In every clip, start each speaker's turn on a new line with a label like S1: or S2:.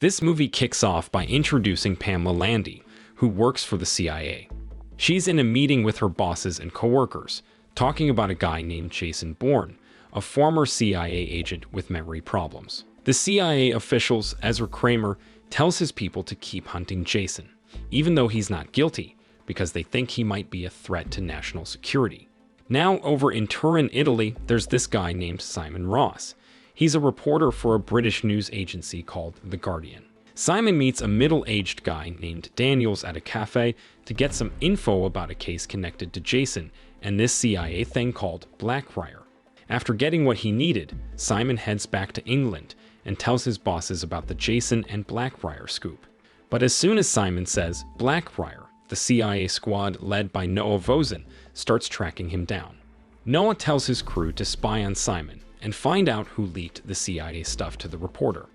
S1: This movie kicks off by introducing Pamela Landy, who works for the CIA. She's in a meeting with her bosses and coworkers, talking about a guy named Jason Bourne, a former CIA agent with memory problems. The CIA officials, Ezra Kramer, tells his people to keep hunting Jason, even though he's not guilty, because they think he might be a threat to national security. Now, over in Turin, Italy, there's this guy named Simon Ross. He's a reporter for a British news agency called The Guardian. Simon meets a middle-aged guy named Daniels at a cafe to get some info about a case connected to Jason and this CIA thing called Blackbriar. After getting what he needed, Simon heads back to England and tells his bosses about the Jason and Blackbriar scoop. But as soon as Simon says Blackbriar, the CIA squad led by Noah Vosen starts tracking him down. Noah tells his crew to spy on Simon and find out who leaked the CIA stuff to the reporter.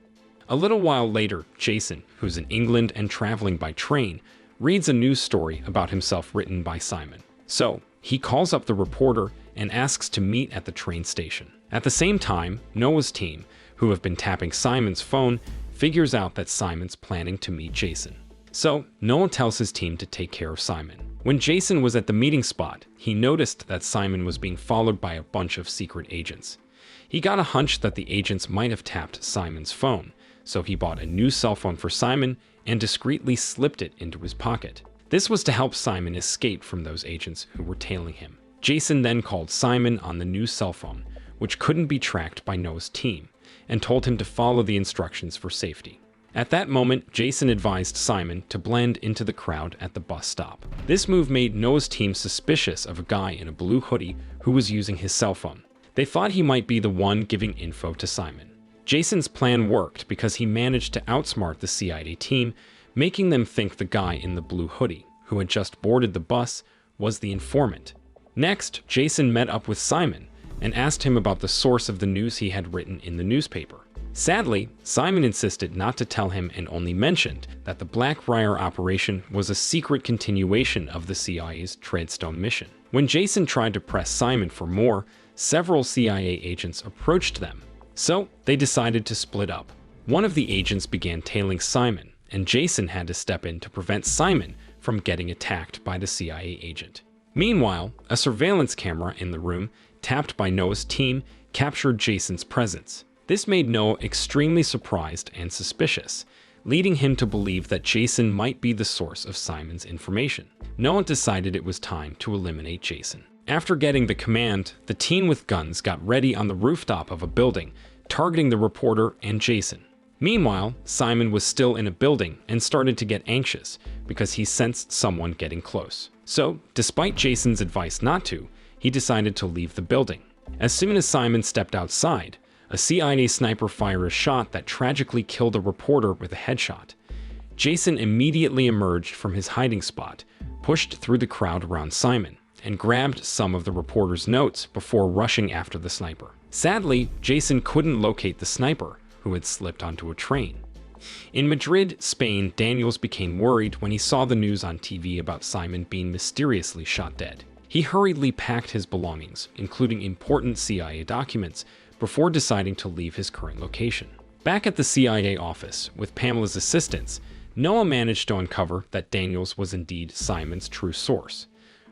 S1: A little while later, Jason, who's in England and traveling by train, reads a news story about himself written by Simon. So, he calls up the reporter and asks to meet at the train station. At the same time, Noah's team, who have been tapping Simon's phone, figures out that Simon's planning to meet Jason. So, Noah tells his team to take care of Simon. When Jason was at the meeting spot, he noticed that Simon was being followed by a bunch of secret agents. He got a hunch that the agents might have tapped Simon's phone, so he bought a new cell phone for Simon and discreetly slipped it into his pocket. This was to help Simon escape from those agents who were tailing him. Jason then called Simon on the new cell phone, which couldn't be tracked by Noah's team, and told him to follow the instructions for safety. At that moment, Jason advised Simon to blend into the crowd at the bus stop. This move made Noah's team suspicious of a guy in a blue hoodie who was using his cell phone. They thought he might be the one giving info to Simon. Jason's plan worked because he managed to outsmart the CIA team, making them think the guy in the blue hoodie, who had just boarded the bus, was the informant. Next, Jason met up with Simon and asked him about the source of the news he had written in the newspaper. Sadly, Simon insisted not to tell him and only mentioned that the Blackbriar operation was a secret continuation of the CIA's Treadstone mission. When Jason tried to press Simon for more, several CIA agents approached them. So, they decided to split up. One of the agents began tailing Simon, and Jason had to step in to prevent Simon from getting attacked by the CIA agent. Meanwhile, a surveillance camera in the room, tapped by Noah's team, captured Jason's presence. This made Noah extremely surprised and suspicious, leading him to believe that Jason might be the source of Simon's information. Noah decided it was time to eliminate Jason. After getting the command, the team with guns got ready on the rooftop of a building, targeting the reporter and Jason. Meanwhile, Simon was still in a building and started to get anxious because he sensed someone getting close. So, despite Jason's advice not to, he decided to leave the building. As soon as Simon stepped outside, a CIA sniper fired a shot that tragically killed a reporter with a headshot. Jason immediately emerged from his hiding spot, pushed through the crowd around Simon, and grabbed some of the reporter's notes before rushing after the sniper. Sadly, Jason couldn't locate the sniper, who had slipped onto a train. In Madrid, Spain, Daniels became worried when he saw the news on TV about Simon being mysteriously shot dead. He hurriedly packed his belongings, including important CIA documents, before deciding to leave his current location. Back at the CIA office, with Pamela's assistance, Noah managed to uncover that Daniels was indeed Simon's true source.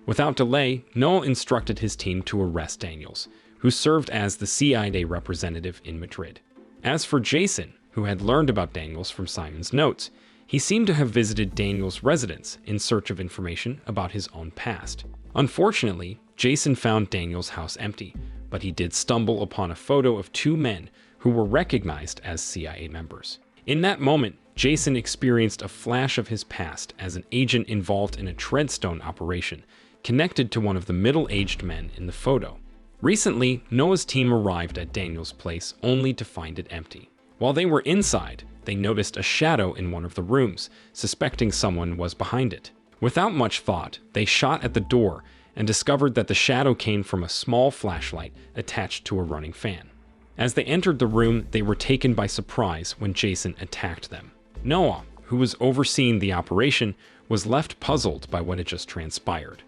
S1: Without delay, Noah instructed his team to arrest Daniels, who served as the CIA representative in Madrid. As for Jason, who had learned about Daniels from Simon's notes, he seemed to have visited Daniels' residence in search of information about his own past. Unfortunately, Jason found Daniels' house empty, but he did stumble upon a photo of two men who were recognized as CIA members. In that moment, Jason experienced a flash of his past as an agent involved in a Treadstone operation, connected to one of the middle-aged men in the photo. Recently, Noah's team arrived at Daniels' place only to find it empty. While they were inside, they noticed a shadow in one of the rooms, suspecting someone was behind it. Without much thought, they shot at the door and discovered that the shadow came from a small flashlight attached to a running fan. As they entered the room, they were taken by surprise when Jason attacked them. Noah, who was overseeing the operation, was left puzzled by what had just transpired.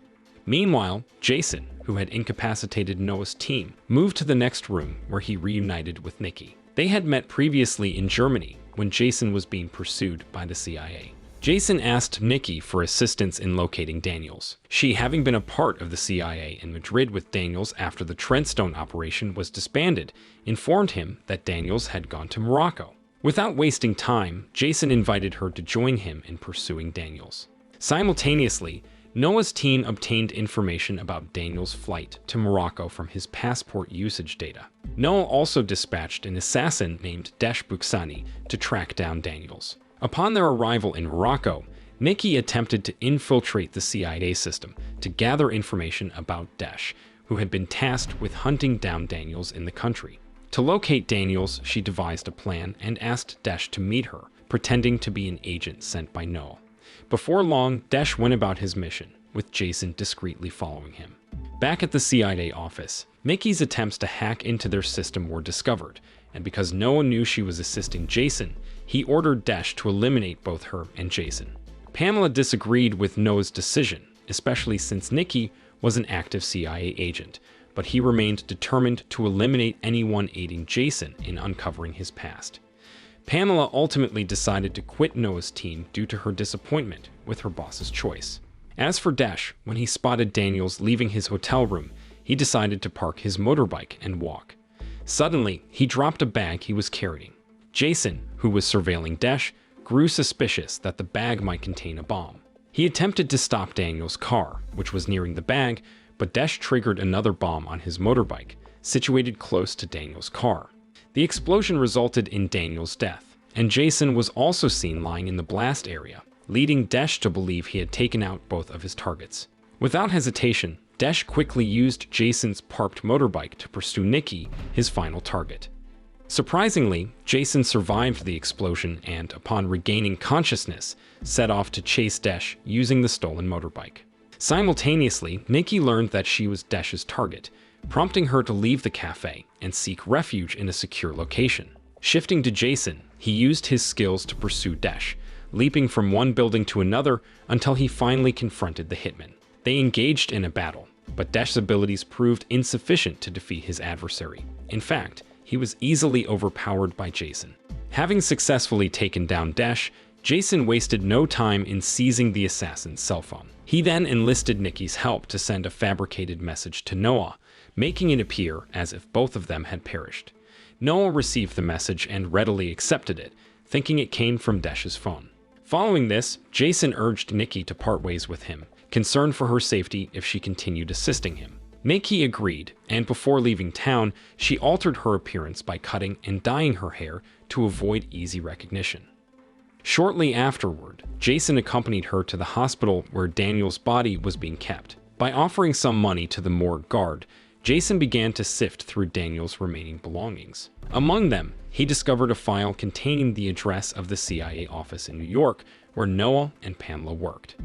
S1: Meanwhile, Jason, who had incapacitated Noah's team, moved to the next room where he reunited with Nikki. They had met previously in Germany, when Jason was being pursued by the CIA. Jason asked Nikki for assistance in locating Daniels. She, having been a part of the CIA in Madrid with Daniels after the Trentstone operation was disbanded, informed him that Daniels had gone to Morocco. Without wasting time, Jason invited her to join him in pursuing Daniels. Simultaneously, Noah's team obtained information about Daniels' flight to Morocco from his passport usage data. Noah also dispatched an assassin named Desh Buksani to track down Daniels. Upon their arrival in Morocco, Nikki attempted to infiltrate the CIA system to gather information about Desh, who had been tasked with hunting down Daniels in the country. To locate Daniels, she devised a plan and asked Desh to meet her, pretending to be an agent sent by Noah. Before long, Desh went about his mission, with Jason discreetly following him. Back at the CIA office, Nikki's attempts to hack into their system were discovered, and because Noah knew she was assisting Jason, he ordered Desh to eliminate both her and Jason. Pamela disagreed with Noah's decision, especially since Nikki was an active CIA agent, but he remained determined to eliminate anyone aiding Jason in uncovering his past. Pamela ultimately decided to quit Noah's team due to her disappointment with her boss's choice. As for Desh, when he spotted Daniels leaving his hotel room, he decided to park his motorbike and walk. Suddenly, he dropped a bag he was carrying. Jason, who was surveilling Desh, grew suspicious that the bag might contain a bomb. He attempted to stop Daniels' car, which was nearing the bag, but Desh triggered another bomb on his motorbike, situated close to Daniels' car. The explosion resulted in Daniels' death, and Jason was also seen lying in the blast area, leading Desh to believe he had taken out both of his targets. Without hesitation, Desh quickly used Jason's parked motorbike to pursue Nikki, his final target. Surprisingly, Jason survived the explosion and, upon regaining consciousness, set off to chase Desh using the stolen motorbike. Simultaneously, Nikki learned that she was Desh's target, prompting her to leave the cafe and seek refuge in a secure location. Shifting to Jason, he used his skills to pursue Desh, leaping from one building to another until he finally confronted the hitman. They engaged in a battle, but Desh's abilities proved insufficient to defeat his adversary. In fact, he was easily overpowered by Jason. Having successfully taken down Desh, Jason wasted no time in seizing the assassin's cell phone. He then enlisted Nikki's help to send a fabricated message to Noah, making it appear as if both of them had perished. Noah received the message and readily accepted it, thinking it came from Desh's phone. Following this, Jason urged Nikki to part ways with him, concerned for her safety if she continued assisting him. Nikki agreed, and before leaving town, she altered her appearance by cutting and dyeing her hair to avoid easy recognition. Shortly afterward, Jason accompanied her to the hospital where Daniel's body was being kept. By offering some money to the morgue guard, Jason began to sift through Daniel's remaining belongings. Among them, he discovered a file containing the address of the CIA office in New York where Noah and Pamela worked.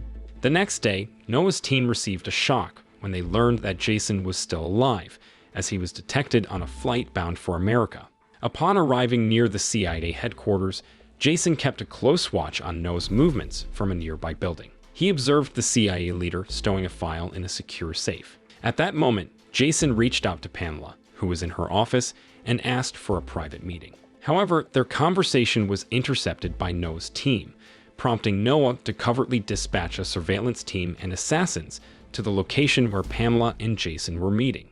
S1: The next day, Noah's team received a shock when they learned that Jason was still alive, as he was detected on a flight bound for America. Upon arriving near the CIA headquarters, Jason kept a close watch on Noah's movements from a nearby building. He observed the CIA leader stowing a file in a secure safe. At that moment, Jason reached out to Pamela, who was in her office, and asked for a private meeting. However, their conversation was intercepted by Noah's team, prompting Noah to covertly dispatch a surveillance team and assassins to the location where Pamela and Jason were meeting.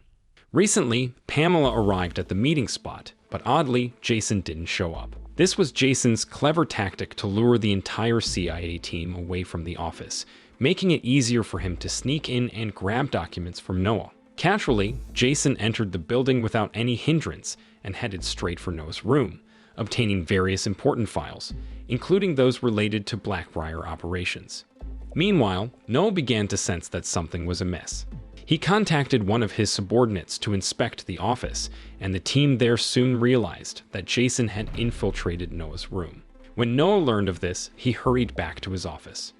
S1: Recently, Pamela arrived at the meeting spot, but oddly, Jason didn't show up. This was Jason's clever tactic to lure the entire CIA team away from the office, making it easier for him to sneak in and grab documents from Noah. Casually, Jason entered the building without any hindrance and headed straight for Noah's room, obtaining various important files, including those related to Blackbriar operations. Meanwhile, Noah began to sense that something was amiss. He contacted one of his subordinates to inspect the office, and the team there soon realized that Jason had infiltrated Noah's room. When Noah learned of this, he hurried back to his office.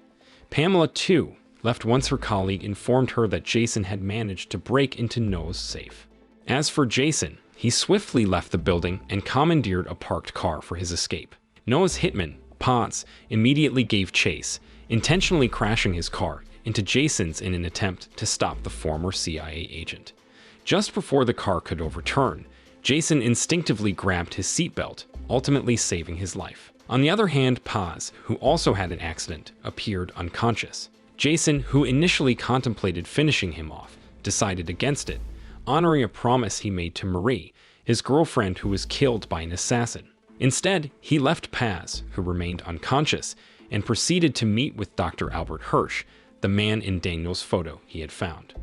S1: Pamela, too, left once her colleague informed her that Jason had managed to break into Noah's safe. As for Jason, he swiftly left the building and commandeered a parked car for his escape. Noah's hitman, Potts, immediately gave chase, intentionally crashing his car into Jason's in an attempt to stop the former CIA agent. Just before the car could overturn, Jason instinctively grabbed his seatbelt, ultimately saving his life. On the other hand, Paz, who also had an accident, appeared unconscious. Jason, who initially contemplated finishing him off, decided against it, honoring a promise he made to Marie, his girlfriend who was killed by an assassin. Instead, he left Paz, who remained unconscious, and proceeded to meet with Dr. Albert Hirsch, the man in Daniel's photo he had found.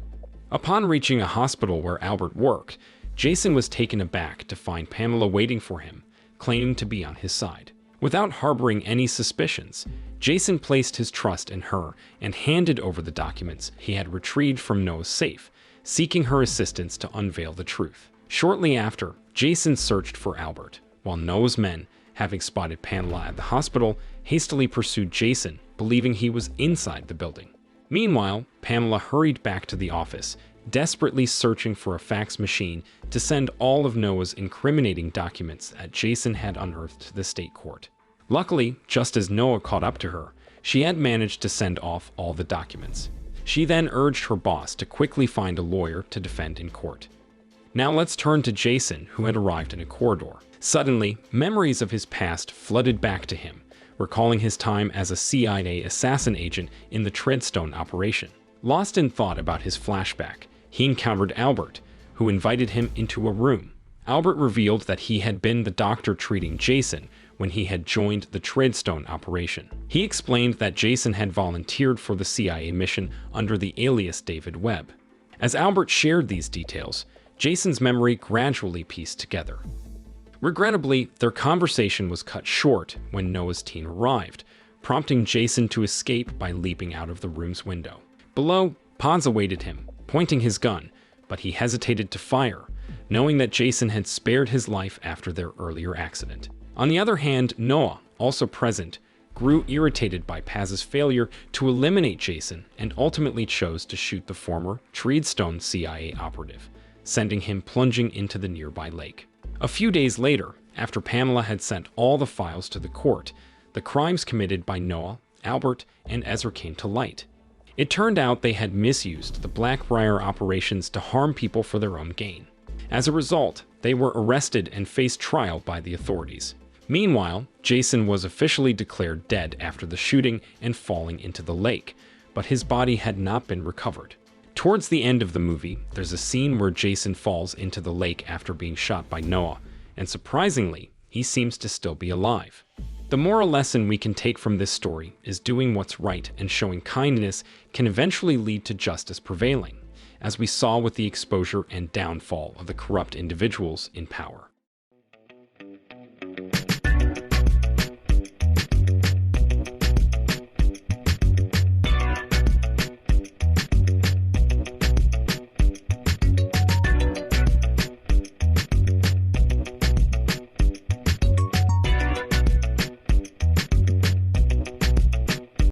S1: Upon reaching a hospital where Albert worked, Jason was taken aback to find Pamela waiting for him, claiming to be on his side. Without harboring any suspicions, Jason placed his trust in her and handed over the documents he had retrieved from Noah's safe, seeking her assistance to unveil the truth. Shortly after, Jason searched for Albert, while Noah's men, having spotted Pamela at the hospital, hastily pursued Jason, believing he was inside the building. Meanwhile, Pamela hurried back to the office, desperately searching for a fax machine to send all of Noah's incriminating documents that Jason had unearthed to the state court. Luckily, just as Noah caught up to her, she had managed to send off all the documents. She then urged her boss to quickly find a lawyer to defend in court. Now let's turn to Jason, who had arrived in a corridor. Suddenly, memories of his past flooded back to him, recalling his time as a CIA assassin agent in the Treadstone operation. Lost in thought about his flashback, he encountered Albert, who invited him into a room. Albert revealed that he had been the doctor treating Jason when he had joined the Treadstone operation. He explained that Jason had volunteered for the CIA mission under the alias David Webb. As Albert shared these details, Jason's memory gradually pieced together. Regrettably, their conversation was cut short when Noah's team arrived, prompting Jason to escape by leaping out of the room's window. Below, Paz awaited him, pointing his gun, but he hesitated to fire, knowing that Jason had spared his life after their earlier accident. On the other hand, Noah, also present, grew irritated by Paz's failure to eliminate Jason and ultimately chose to shoot the former Treadstone CIA operative, sending him plunging into the nearby lake. A few days later, after Pamela had sent all the files to the court, the crimes committed by Noah, Albert, and Ezra came to light. It turned out they had misused the Blackbriar operations to harm people for their own gain. As a result, they were arrested and faced trial by the authorities. Meanwhile, Jason was officially declared dead after the shooting and falling into the lake, but his body had not been recovered. Towards the end of the movie, there's a scene where Jason falls into the lake after being shot by Noah, and surprisingly, he seems to still be alive. The moral lesson we can take from this story is doing what's right and showing kindness can eventually lead to justice prevailing, as we saw with the exposure and downfall of the corrupt individuals in power.